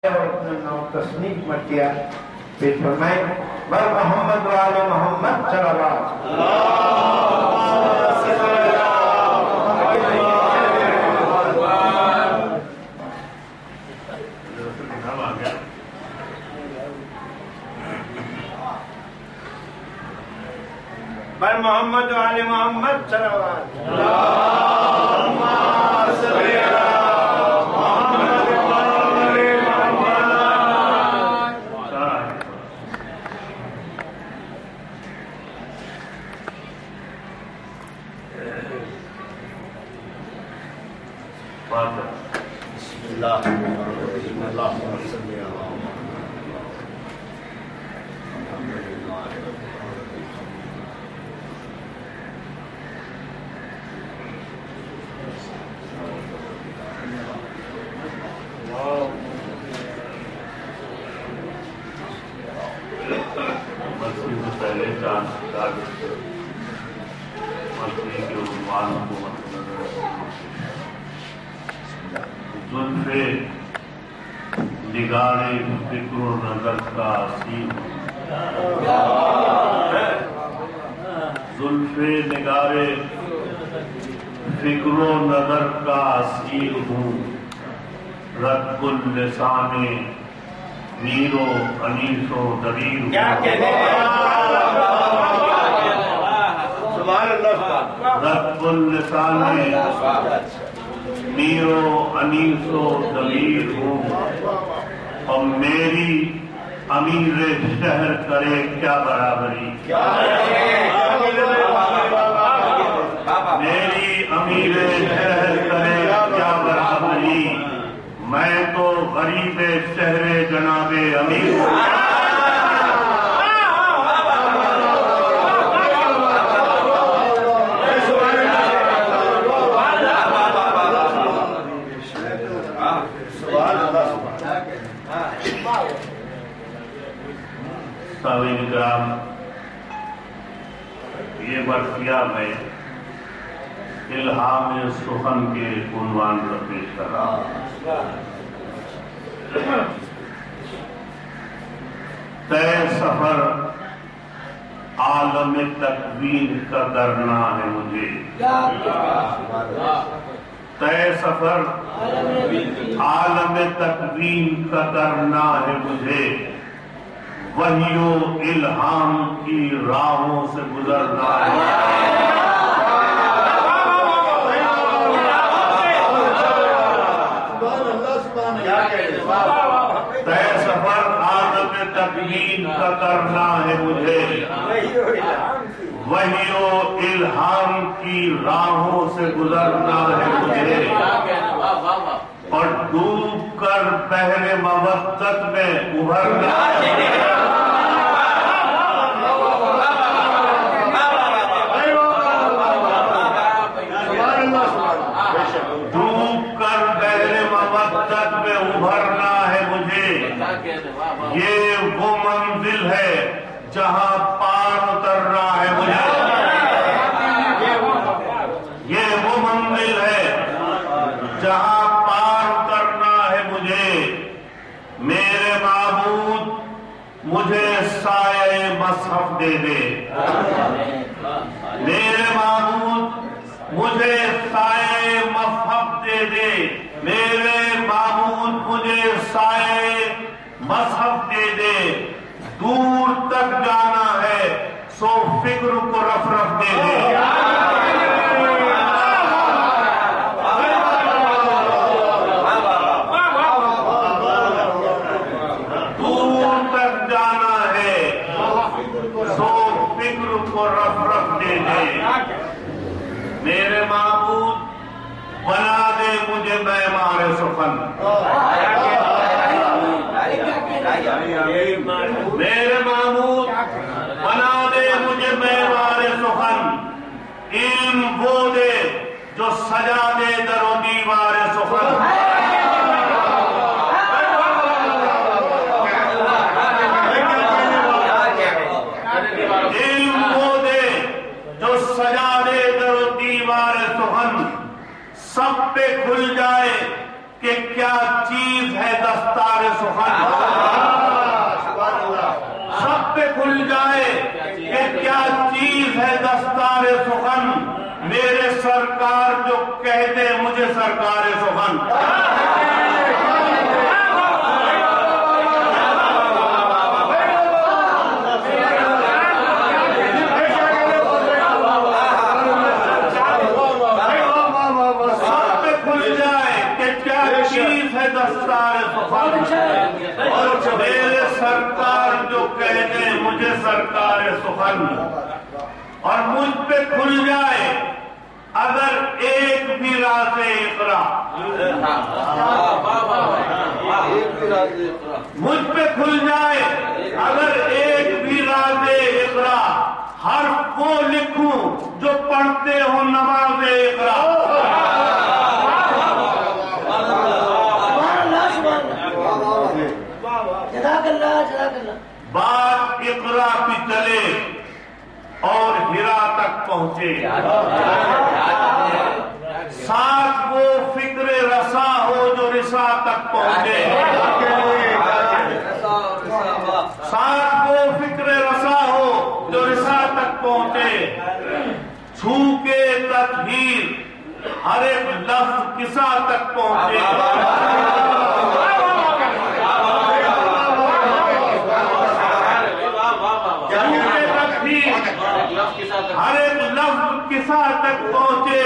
اور اپنا نام تصنیف مت کیا پھر فرمائے بر محمد و آل محمد صلوات بر محمد و آل محمد صلوات نگارے فکر و نظر کا اسیر زلف نگارے فکر و نظر کا اسیر ہوں رب اللسان میر و انیس و دبیر ہوں رب اللسان میر و انیس و دبیر ہوں اور میری امیر شہر کرے کیا برابری میری امیر شہر کرے کیا برابری میں تو غریب شہر جناب امیر ہوں سامعین کرام یہ مرثیہ میں الہام سخن کے عنوان پر پیش کر رہا طے سفر عالم تکوین کا کرنا ہے مجھے طے سفر عالم تکوین کا کرنا ہے مجھے وحی و الہام کی راہوں سے گزرنا ہے طے سفر عالم تکوین کا کرنا ہے مجھے وحی و الہام کی راہوں سے گزرنا ہے مجھے اور ڈوب کر بحر مودت میں ابھرنا ہے ڈوب کر بحر مودت میں ابھرنا ہے مجھے یہ وہ منزل ہے جہاں پار اترنا ہے مجھے یہ وہ منزل ہے جہاں پار اترنا ہے مجھے میرے معبود مجھے سایہ مصحف دے دے میرے معبود مجھے سایہ مصحف دے دے میرے معبود مجھے سایہ مصحف دے دے دور تک جانا ہے سو فکر کو رف رف دے دے دور تک جانا ہے سو فکر کو رف رف دے دے میرے معبود بنا دے مجھے معمار سخن میرے معبود بنا دے مجھے معمار سخن علم وہ دے جو سجا دے در و دیوار سخن علم وہ دے جو سجا دے در و دیوار سخن سب پہ کھل جائے کہ کیا چیز ہے دستار سخن سب پہ کھل جائے کہ کیا چیز ہے دستار سخن، میرے سرکار جو کہہ دے مجھے سرکار سخن۔ دستار سخن اور میرے سرکار جو کہہ دے مجھے سرکار سخن، اور مجھ پہ کھل جائے اگر ایک بھی راز اقرا، مجھ پہ کھل جائے اگر ایک بھی راز اقرا، ہر وہ لکھوں جو پڑھتے ہو نماز اقرا۔ بات اقرا کی چلے اور ہرا تک پہنچے، ساتھ وہ فکر رسا ہو جو رسا تک پہنچے، ساتھ وہ فکر رسا ہو جو رسا تک پہنچے، چھو کے تطہیر ہر ایک لفظ کسا تک پہنچے، ہر ایک لفظ کسا تک پہنچے،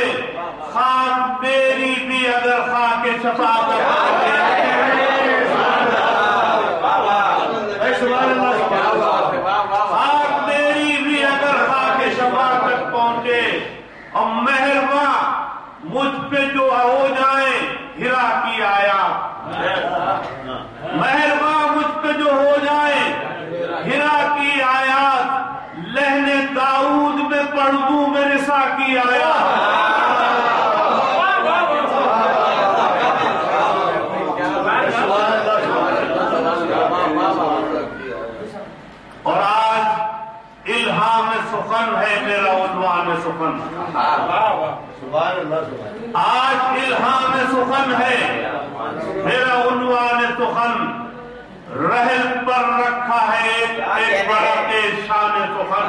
خاک میری بھی اگر خاک شفا تک پہنچے، خاک میری بھی اگر خاک شفا تک پہنچے، اور مہرباں مجھ پہ جو ہو جائیں ہرا کی آیات، مہرباں مجھ پہ جو ہو جائیں ہرا کی آیات، لہن داؤد میں پڑھ دوں میں رسا کی آیات۔ اور آج الہام سخن ہے میرا عنوان سخن، آج الہام سخن ہے میرا عنوان سخن، رحل پر رکھا ہے ایک ورق شان سخن،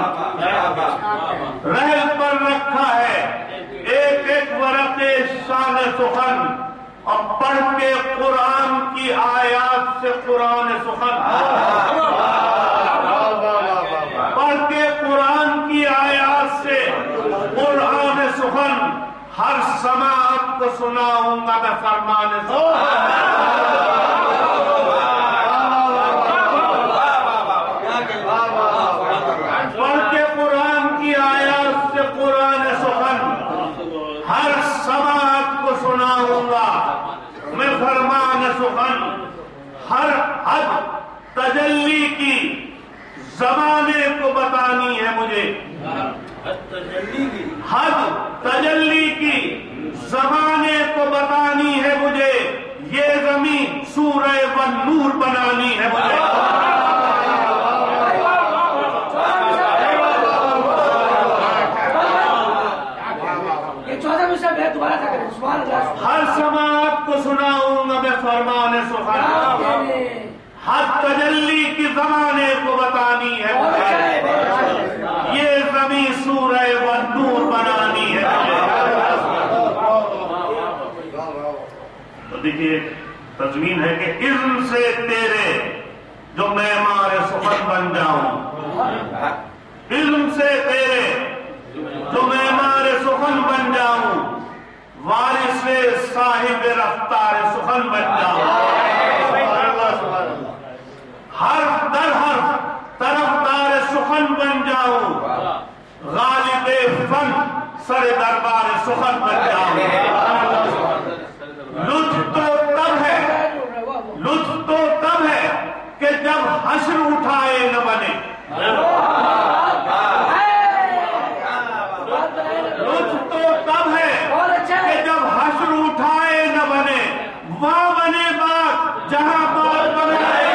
رحل پر رکھا ہے ایک ورق شان سخن، اور پڑھ کے قرآن کی آیات سے قرآن سخن، پڑھ کے قرآن کی آیات سے قرآن سخن، ہر سماعت کو سناؤں گا میں فرمان سخن۔ پڑھ کے قرآن کی آیات سے قرآن سخن، ہر سماعت کو سناؤں گا میں فرمان سخن، ہر حد تجلی کی زمانے کو بتانی ہے مجھے، حد تجلی کی زمانے کو بتانی ہے مجھے، یہ زمین سورہ والنور بنانی ہے مجھے۔ ہر سماعت کو سناؤں گا میں فرمان سخن، حد تجلی کی زمانے کو بتانی ہے مجھے، یہ زمین سورہ والنور بنانی ہے تو دیکھیے تضمین ہے کہ اذن سے تیرے جو معمار سخن بن جاؤں، علم سے تیرے جو معمار سخن بن جاؤں، وارث صاحب رفتار سخن بن جاؤں، حرف در حرف طرفدار سخن بن جاؤں، غالب فن سر دربار سخن بن جاؤں۔ لطف تو تب ہے، لطف تو تب ہے کہ جب حشر اٹھائے نہ بنے، لطف تو تب ہے کہ جب حشر اٹھائے نہ بنے، وہاں بنے بات جہاں بات بنائے۔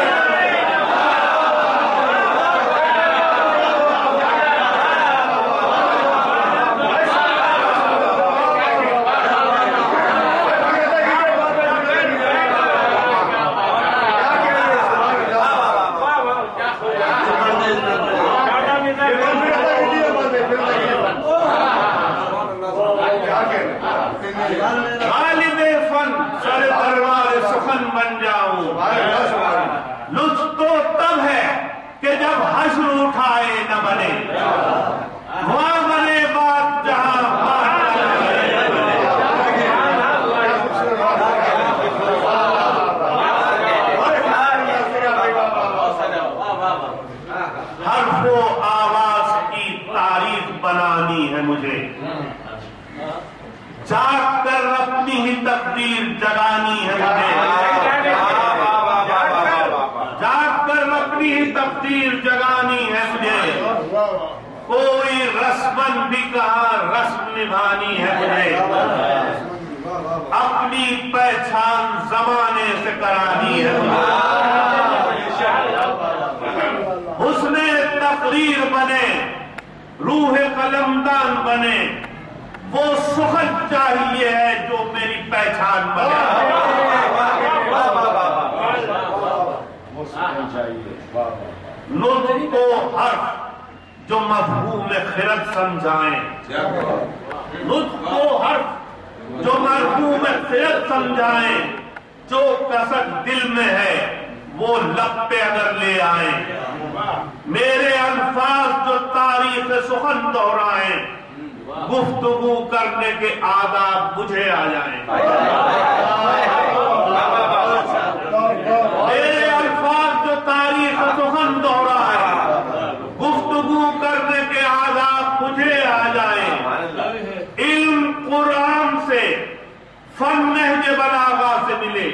مجھے، جاگ کر اپنی ہی تقدیر جگانی ہے مجھے، جاگ کر اپنی ہی تقدیر جگانی ہے مجھے، کوئی رسمن بھی کہا رسم نبھانی ہے مجھے، اپنی پہچان زمانے سے کرانی ہے مجھے، حسن تقریر بنے، روح قلمدان بنے، وہ سخن چاہیے ہے جو میری پہچان بنے، نطق کو حرف جو مفہوم خرد سمجھائیں، نطق کو حرف جو مفہوم خرد سمجھائیں، جو کسک دل میں ہے وہ لب پہ اگر لے آئیں، میرے الفاظ جو تاریخ سخن دہرائیں، گفتگو کرنے کے آداب مجھے آ جائیں، میرے الفاظ جو تاریخ سخن دہرائیں، گفتگو کرنے کے آداب مجھے آ جائیں، علم قرآن سے فن نہج بلاغہ سے ملے،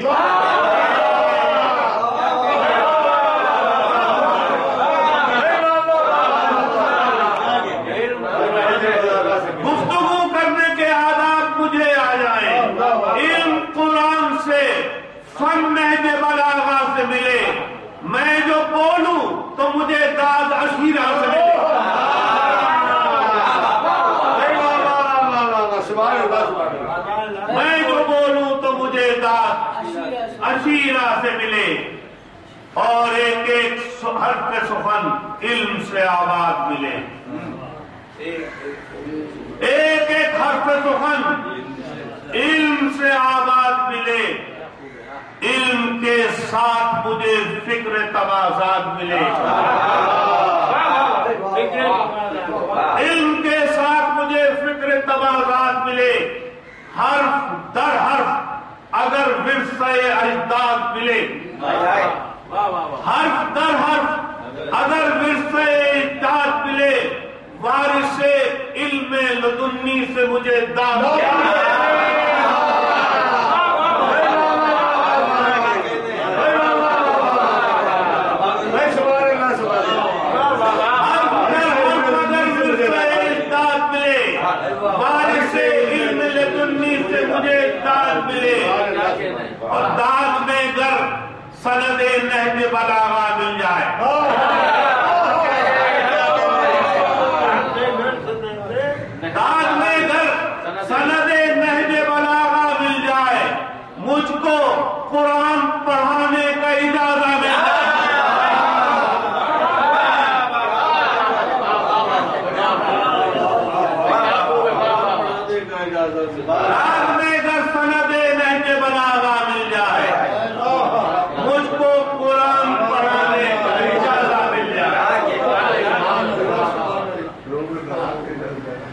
گفتگو کرنے کے آداب مجھے آ جائیں، علم قرآن سے فن نہج بلاغہ سے ملے، میں جو بولوں تو مجھے داد عشیرہ سے ملے، میں جو بولوں تو مجھے داد عشیرہ سے ملے، اور ایک ایک حرف سخن علم سے آباد ملے، ایک ایک حرف سخن علم سے آباد ملے، علم کے ساتھ مجھے فکر توازات ملے، علم کے ساتھ مجھے فکر توازات ملے، حرف در حرف اگر ورثہ اجداد ملے، حرف در حرف اگر ورثہ اجداد ملے، وارث علم لدنی سے مجھے داد ملے، اور داد میں گر سند نہج بلاغہ مل جائے، داد میں گر سند نہج بلاغہ مل جائے، مجھ کو قرآن پڑھانے کا اجازہ مل جائے، داد میں گر سند نہج بلاغہ مل جائے، مجھ کو قرآن پڑھانے کا اجازہ مل جائے،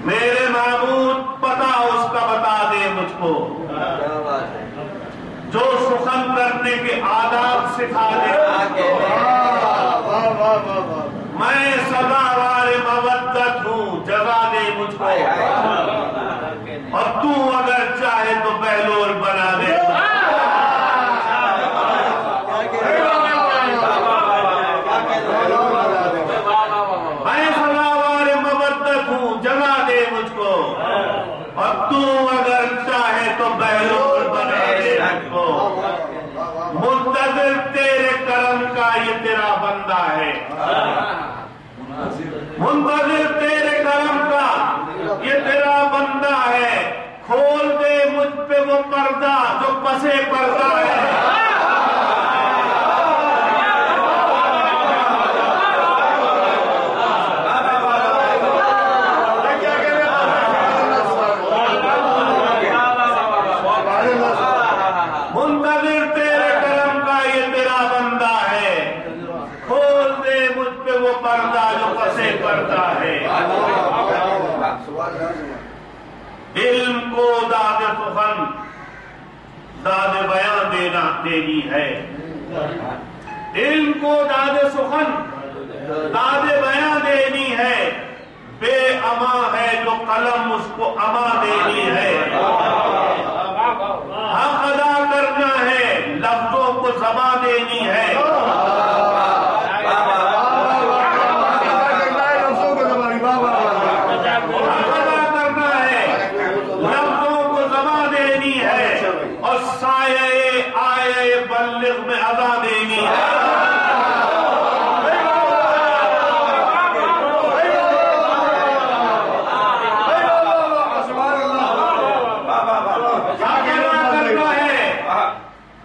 میرے معبود پتہ اس کا بتا دے مجھ کو، جو سخن کرنے کے آداب سکھا دے، میں سزاوار مودت ہوں جزا دے مجھ کو، اور تو اگر چاہے تو بہلول بنا دے، میں سزاوار مودت ہوں جزا دے مجھ کو، اور تو اگر چاہے تو بہلول بنا دے مجھ کو، منتظر تیرے کرم کا یہ تیرا بندہ ہے، منتظر تیرے کرم کا یہ تیرا بندہ ہے، کھول دے مجھ پہ وہ پردہ جو پسے پردہ ہے، منتظر تیرے کرم کا یہ تیرا بندہ ہے، کھول دے مجھ پہ وہ پردہ جو پسے پردہ ہے، علم کو داد سخن داد بیاں دینی ہے، علم کو داد سخن داد بیاں دینی ہے، بے اما ہے جو قلم اس کو اما دینی ہے، حق ادا کرنا ہے لفظوں کو زبان دینی ہے، اور سایہ آئے بلغ میں ادا دینی ہے۔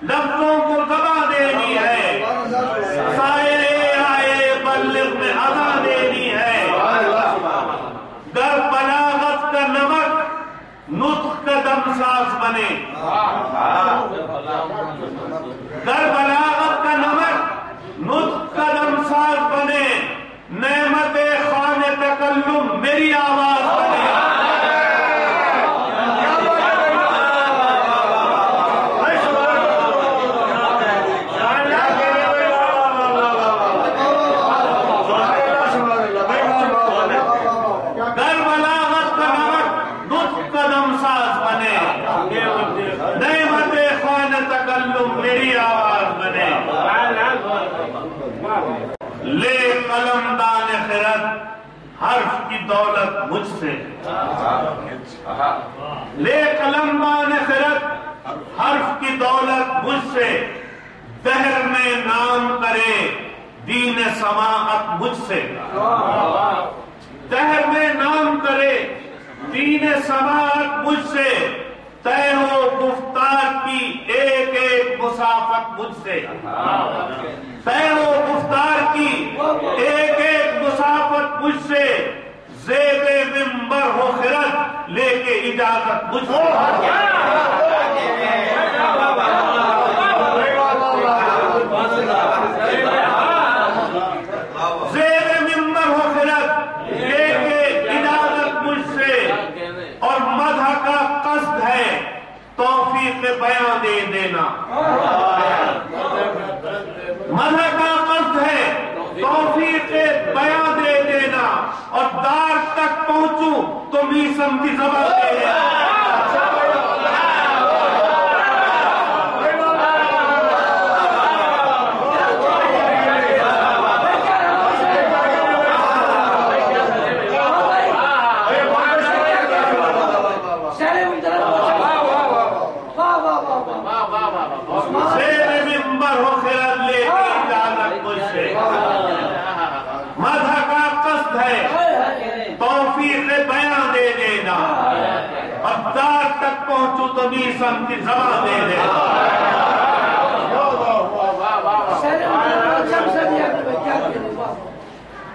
لفظوں کو زبا دینی ہے، سایہ آئے بلغ میں ادا دینی ہے، در بلاغت کا نمک نطق کا دمساز بنے، در بلاغت کا نمک نطق کا دمساز بنے، نعمت خوان تکلم میری آواز بنے۔ لے قلم دان خرد حرف کی دولت مجھ سے، لے قلم دان خرد حرف کی دولت مجھ سے، دہر میں نام کرے دین سماعت مجھ سے، دہر میں نام کرے دین سماعت مجھ سے، طے ہو گفتار کی ایک ایک مسافت مجھ سے، طے ہو گفتار کی ایک ایک مسافت مجھ سے، زیب منبر ہو خرد لے کے اجازت مجھ سے، زیب منبر ہو خرد لے کے اجازت مجھ سے، اور مدح کا قصد ہے توفیق بیان دے دینا، مدح کا قصد ہے توفیق بیان دے دینا، اور دار تک پہنچوں تو میسم کی زبان دے دینا۔ مدح کا قصد ہے توفیق بیان دے دینا، اب دار تک پہنچوں تو میسم کی زبان دے دینا۔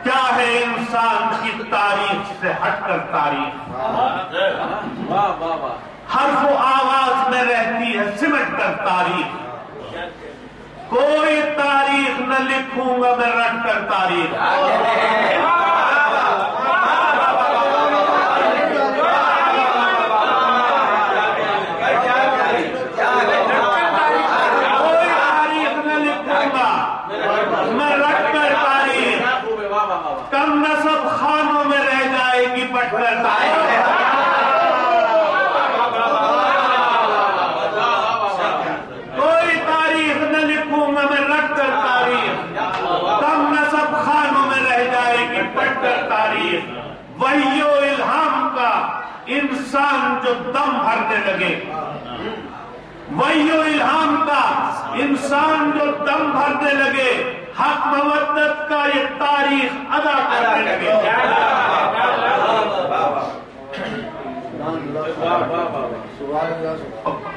کیا ہے انسان کی تاریخ سے ہٹ کر تاریخ، حرف و آواز میں رہتی ہے سمٹ کر تاریخ، کوئی تاریخ نہ لکھوں گا میں رٹ کر تاریخ، کوئی تاریخ نہ لکھوں گا میں رٹ کر تاریخ، کم نسب خانوں میں رہ جائے گی پٹ کر تاریخ، وحی و الہام کا انسان جو دم بھرنے لگے، وحی و الہام کا انسان جو دم بھرنے لگے، حق مودت کا یہ تاریخ ادا کرنے لگے۔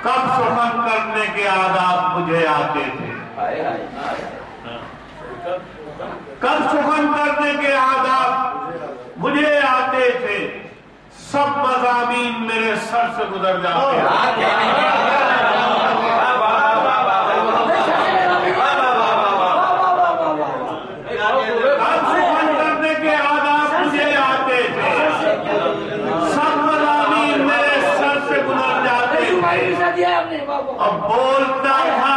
کب سخن کرنے کے آداب مجھے آتے تھے، کب سخن کرنے کے آداب مجھے آتے تھے، سب مضامین میرے سر سے گزر جاتے ہیں، کب سخن کرنے کے آداب مجھے آتے تھے، سب مضامین میرے سر سے گزر جاتے تھے، اور بولتا تھا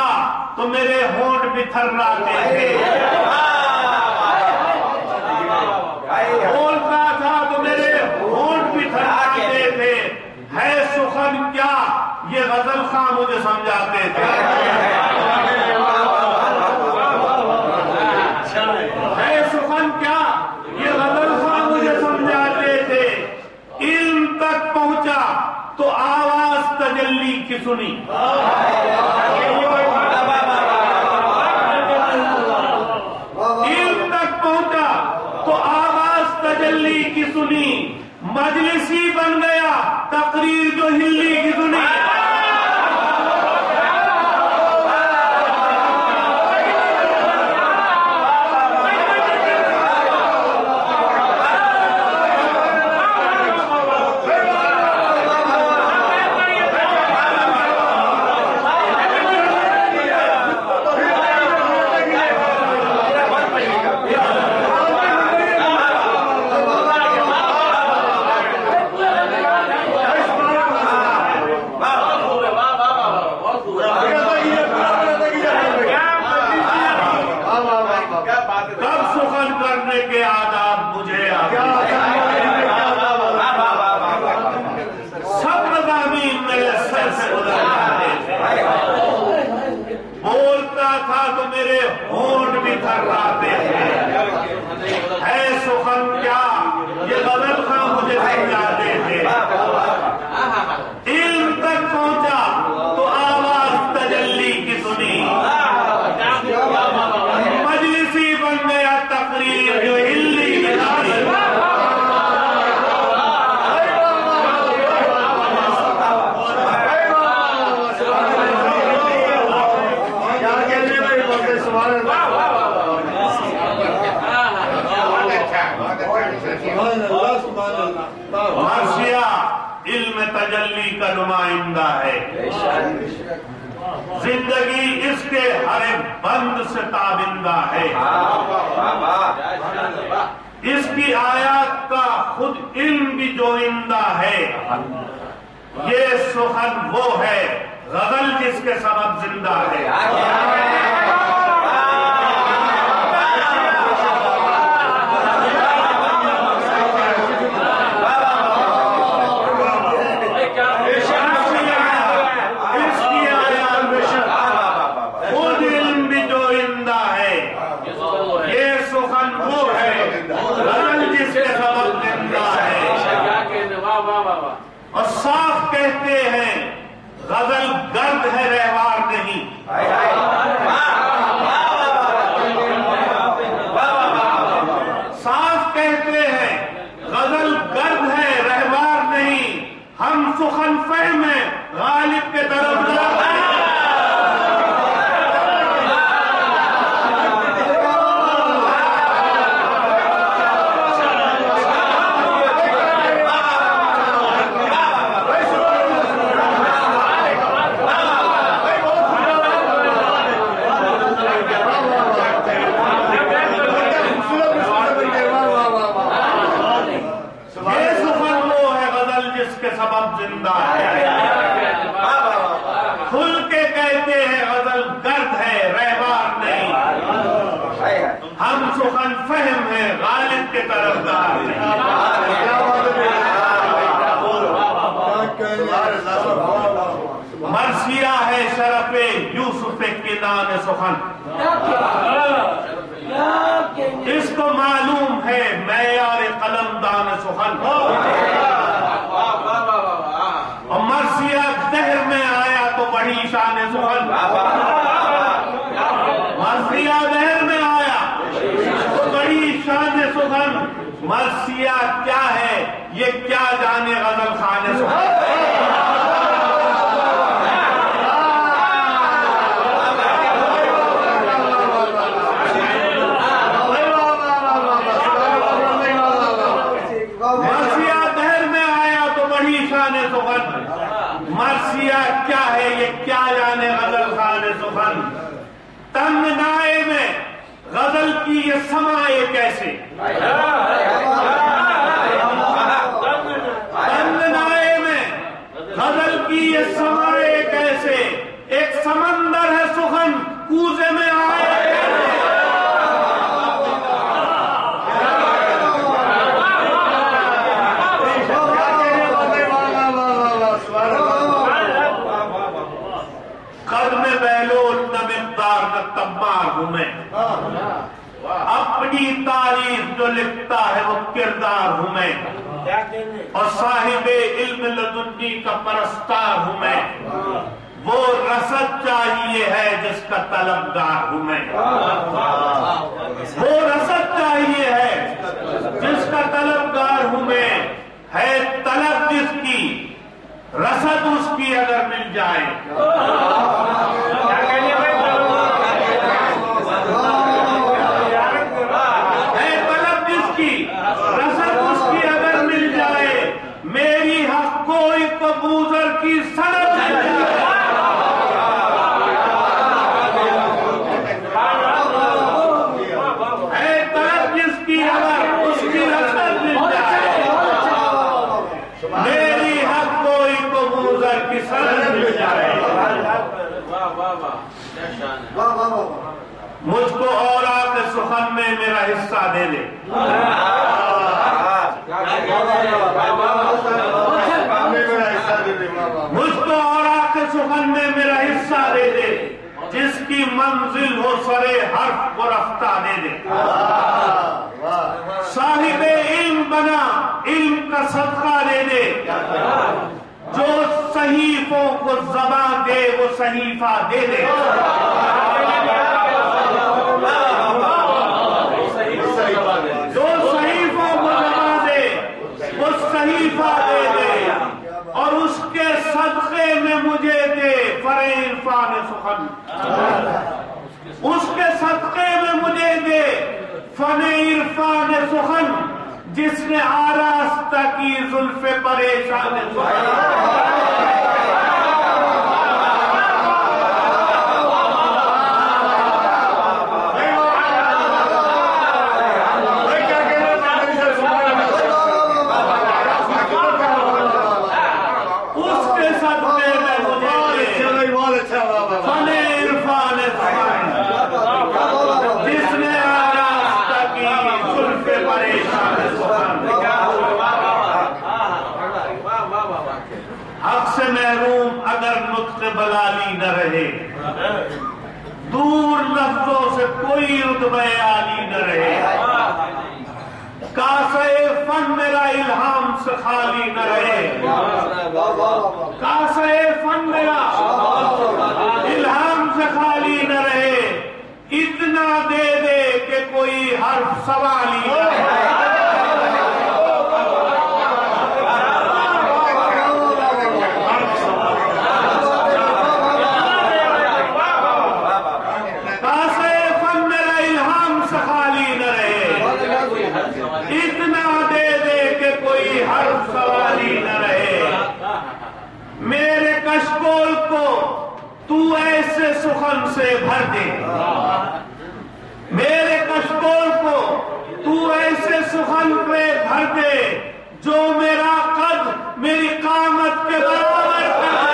تو میرے ہونٹ بتھر لاتے تھے، بولتا تھا تو میرے مجھے سمجھاتے تھے، ہے سخن کیا یہ غزل خواہ مجھے سمجھاتے تھے، علم تک پہنچا تو آواز تجلی کی سنی، علم تک پہنچا تو آواز تجلی کی سنی، مجلسی بن گیا تقریر جو ہلی کی سنی، تجلی کا نمائندہ ہے، زندگی اس کے ہر ایک بند سے تابندہ ہے، اس کی آیات کا خود علم بھی جوئندہ ہے، یہ سخن وہ ہے غزل جس کے سبب زندہ ہے، اور صاف کہتے ہیں غزل گرد ہے رہوار نہیں، صاف کہتے ہیں غزل گرد ہے رہوار نہیں، ہم سخن فہم ہیں غالب کے طرف زندہ ہے، کھل کے کہتے ہیں غزل گرد ہے رہوار نہیں، ہم سخن فہم ہیں غالب کے طرفدار نہیں، مرثیہ ہے شرف یوسف کنان سخن، اس کو معلوم ہے معیار قلم دان سخن، اور مرثیہ دہر میں آیا تو بڑی شان سخن، مرثیہ دہر میں آیا تو بڑی شان سخن، مرثیہ کیا ہے یہ کیا جانے غزل خان سخن، مرثیہ کیا ہے یہ کیا جانے غزل خان سخن، تنگ نائے میں غزل کی یہ سمائے کیسے، تنگ نائے میں غزل کی یہ سمائے کیسے، ایک سمندر ہے سخن کوزے میں آئے اپنی تعریف جو لکھتا ہے وہ کردار ہوں میں، اور صاحب علم لدنی کا پرستار ہوں میں، وہ رسد چاہیے ہے جس کا طلبگار ہوں میں، وہ رسد چاہیے ہے جس کا طلبگار ہوں میں، ہے طلب جس کی رسد اس کی اگر مل جائے، ہے طلب جس کی رسد اس کی اگر مل جائے، میری حق کوئی کبوتر کی سند مل جائے، ہے طلب جس کی اگر اس کی رسد مل جائے، میری حق کوئی کبوتر کی سند مل جائے، مجھ کو اوراق سخن میں میرا حصہ دے دے، مجھ کو اوراق سخن میں میرا حصہ دے دے، جس کی منزل ہو سرے حرف کو رفتہ دے دے، صاحب علم بنا علم کا صدقہ دے دے، جو صحیفوں کو زبان دے وہ صحیفہ دے دے، جو صحیفوں کو زبان دے وہ صحیفہ دے دے، اور اس کے صدقے میں مجھے دے فرع عرفان سخن، اس کے صدقے میں مجھے دے فن عرفان سخن، جس نے آراستہ کی زلف پریشان سخن، محروم اگر نطق بلالی نہ رہے، دور لفظوں سے کوئی رتبہ عالی نہ رہے، کاسہ فن میرا الہام سے خالی نہ رہے، کاسہ فن میرا الہام سے خالی نہ رہے، اتنا دے دے کہ کوئی حرف سوالی نہ رہے، اتنا دے دے کہ کوئی حرف سوالی نہ رہے، میرے کشکول کو تو ایسے سخن سے بھر دے، میرے کشکول کو تو ایسے سخن پہ بھر دے، جو میرا قد میری قامت کے برابر کر دے،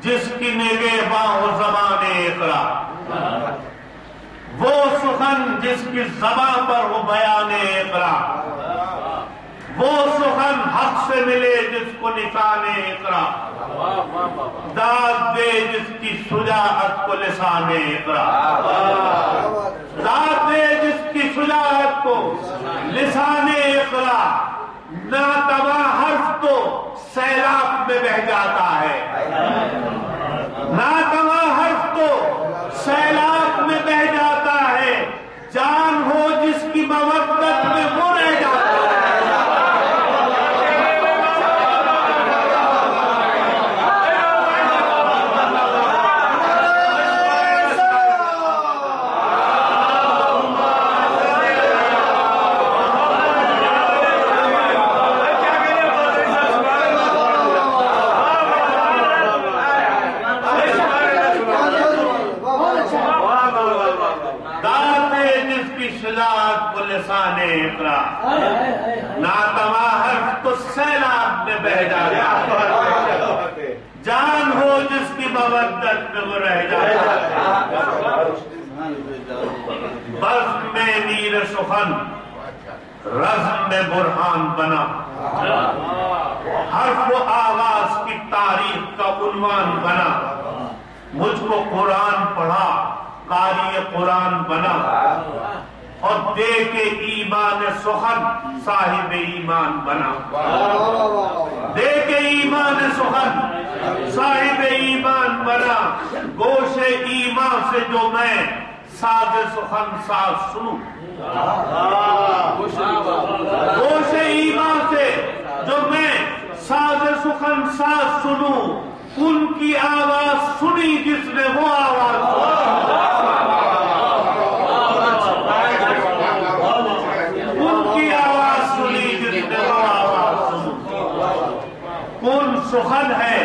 جس کی نگہباں ہو زبان اقرا، وہ سخن جس کی زبان پر ہو بیان اقرا، وہ سخن حق سے ملے جس کو نشان اقرا، داد دے جس کی شجاعت کو لسان اقرا، داد دے جس کی شجاعت کو لسان اقرا، ناتواں حرف تو سیلاب میں بہ جاتا ہے، ناتواں حرف تو سیلاب میں بہ جاتا ہے، جان ہو جس کی مودت میں وہ رہ جاتا ہے، لسان اقرا، ناتواں حرف تو سیلاب میں بہ جاتا ہے، جان ہو جس کی مودت میں وہ رہ جاتا ہے۔ بزم میں میر سخن رزم میں برہان بنا، حرف و آواز کی تاریخ کا عنوان بنا، مجھ کو قرآن پڑھا قاری قرآن بنا، اور دے کے ایمان سخن صاحب ایمان بنا، دے کے ایمان سخن صاحب ایمان بنا، گوش ایمان سے جو میں ساز سخن ساز سنوں، گوش ایمان سے جو میں ساز سخن ساز سنوں، ان کی آواز سنی جس نے وہ آواز کن سخن ہے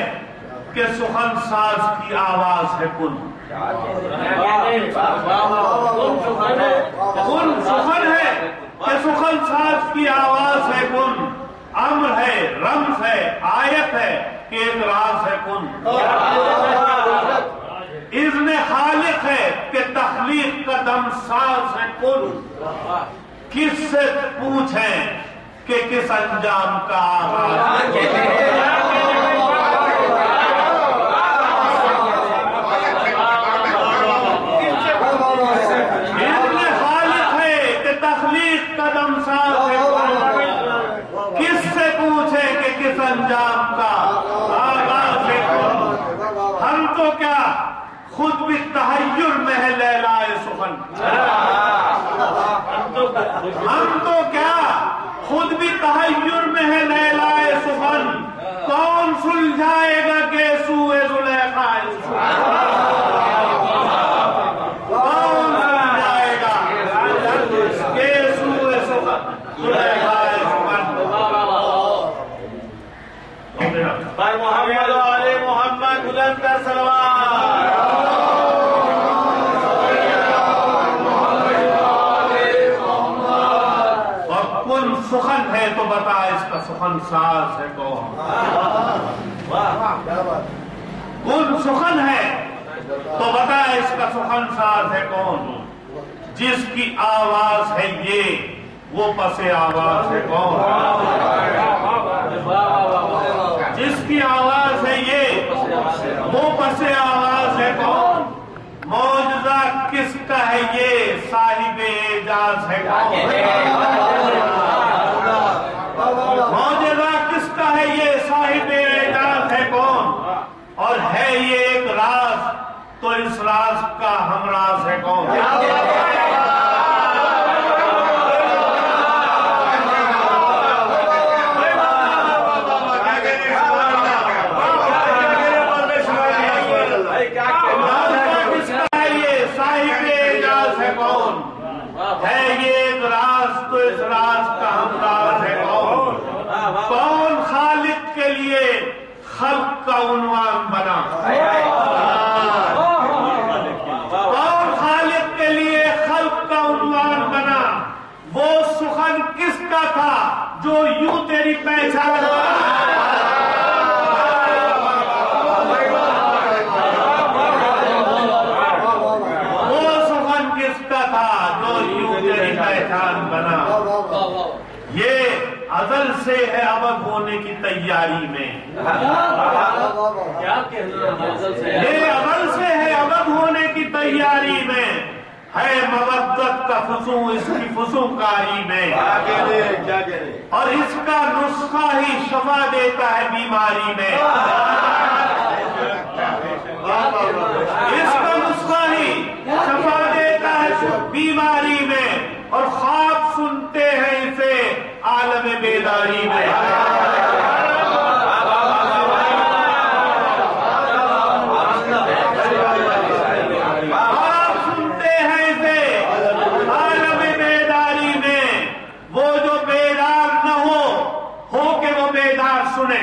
کہ سخن ساز کی آواز ہے کن، کن سخن ہے کہ سخن ساز کی آواز ہے کن، امر ہے رمز ہے آیت ہے کہ ایک راز ہے کن، اذن خالق ہے کہ تخلیق کا دم ساز ہے کن، کس سے پوچھیں کہ کس انجام کا آغاز ہے، انجام کا آغاز ہے کن، ہم تو کیا خود بھی تحیر میں ہے لیلائے سخن، ہم تو کیا خود بھی تحیر میں ہے لیلائے سخن، کون سلجھائے گا گیسوئے زلیخا سخن، کون سلجھائے گا گیسوئے زلیخا بھائی محمد و آل محمد بلند کر صلوات۔ اور کن سخن ہے تو بتا اس کا سخن ساز ہے کون، کن سخن ہے تو بتا اس کا سخن ساز ہے کون، جس کی آواز ہے یہ وہ پس آواز ہے کون، جس کی آواز ہے یہ وہ پس آواز ہے کون، معجزہ کس کا ہے یہ صاحب اعجاز ہے کون، معجزہ کس کا ہے یہ صاحب اعجاز ہے کون، اور ہے یہ ایک راز تو اس راز کا ہمراز ہے کون، کون خالق کے لیے خلق کا عنوان بنا، کون خالق کے لیے خلق کا عنوان بنا، وہ سخن کس کا تھا جو یوں تیری پہچان، وہ سخن کس کا تھا جو یوں تیری پہچان بنا، یہ ازل سے ہے ابد ہونے کی تیاری میں، یہ ازل سے ہے ابد ہونے کی تیاری میں، ہے مودت کا فسوں اس کی فسوکاری میں، اور اس کا نسخہ ہی شفا دیتا ہے بیماری میں، اس کا نسخہ ہی شفا دیتا ہے بیماری میں، اور خواب سنتے ہیں اسے عالم بیداری میں، خواب سنتے ہیں اسے عالم بیداری میں، وہ جو بیدار نہ ہو کہ وہ بیدار سنے،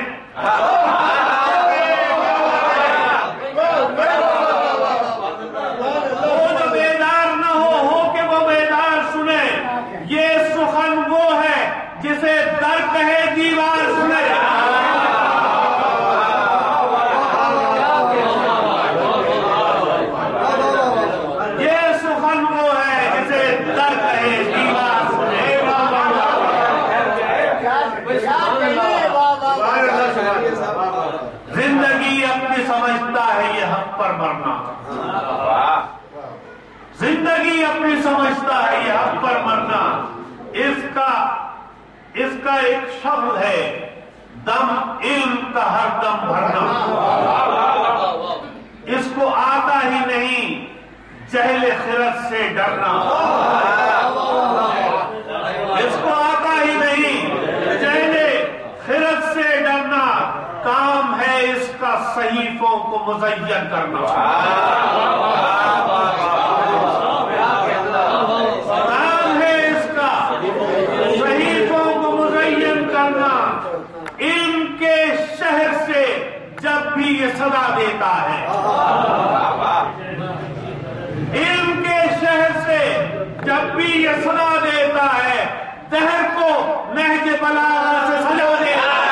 یہ حق پر مرنا، زندگی اپنی سمجھتا ہے یہ حق پر مرنا۔ اس کا ایک شبد ہے، دم علم کا ہر دم بھرنا۔ اس کو آتا ہی نہیں جہل خرد سے ڈرنا، اس کو آتا ہی نہیں جہل خرد سے ڈرنا۔ کام ہے اس کا صحیفوں کو مزین کرنا، کام ہے اس کا صحیفوں کو مزین کرنا۔ علم کے شہر سے جب بھی یہ صدا دیتا ہے، علم کے شہر سے جب بھی یہ صدا دیتا ہے، دہر کو نہج بلاغہ سے سجا دیتا ہے۔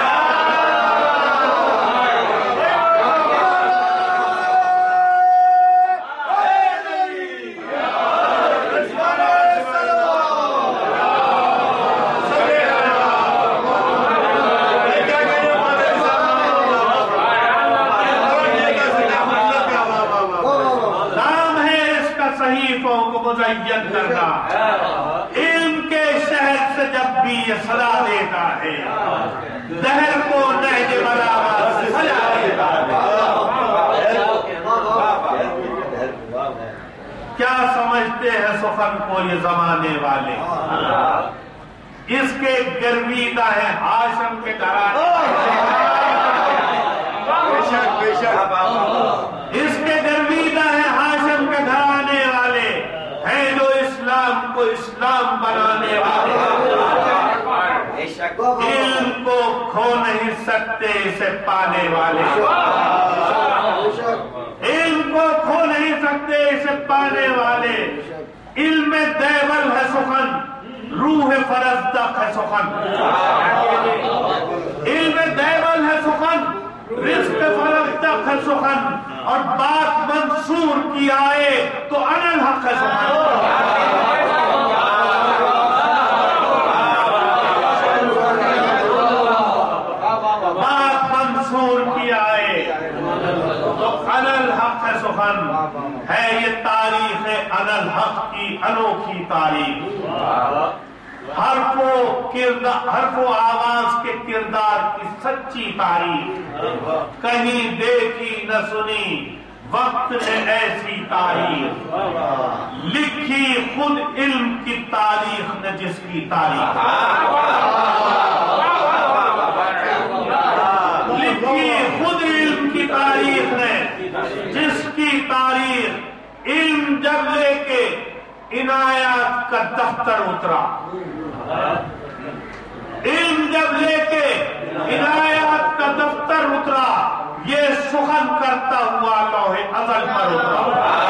صحیفوں کو مزین کرنا، علم کے شہر سے جب بھی یہ صدا دیتا ہے، دہر کو نہج بلاغہ سے سجا دیتا ہے۔ کیا سمجھتے ہیں سخن کو یہ زمانے والے؟ اس کے گرویدہ ہے ہاشم کے گھرانے، اس کے گرویدہ ہے ہاشم کے گھرانے والے ہیں، جو اسلام کو اسلام بنانے والے۔ علم کو کھو نہیں سکتے اسے پانے والے، علم کو کھو نہیں سکتے اسے پانے والے۔ علم دیول ہے سخن، روح فرزدق ہے سخن، علم دیول ہے سخن، رزق فرزدق ہے سخن، اور بات منصور کی آئے تو انا الحق ہے سخن۔ بات منصور کی آئے تو انا الحق ہے سخن ہے۔ یہ تاریخ انا الحق کی انوکھی تاریخ، حرف و آواز کے کردار کی سچی تاریخ، کہیں دیکھی نہ سنی وقت نے ایسی تاریخ، لکھی خود علم کی تاریخ نے جس کی تاریخ، لکھی خود علم کی تاریخ نے جس کی تاریخ۔ علم جب لے کے عنایات کا دفتر اترا، علم جب لے کے عنایات کا دفتر اترا، یہ سخن کرتا ہوا لوح ازل پر اترا۔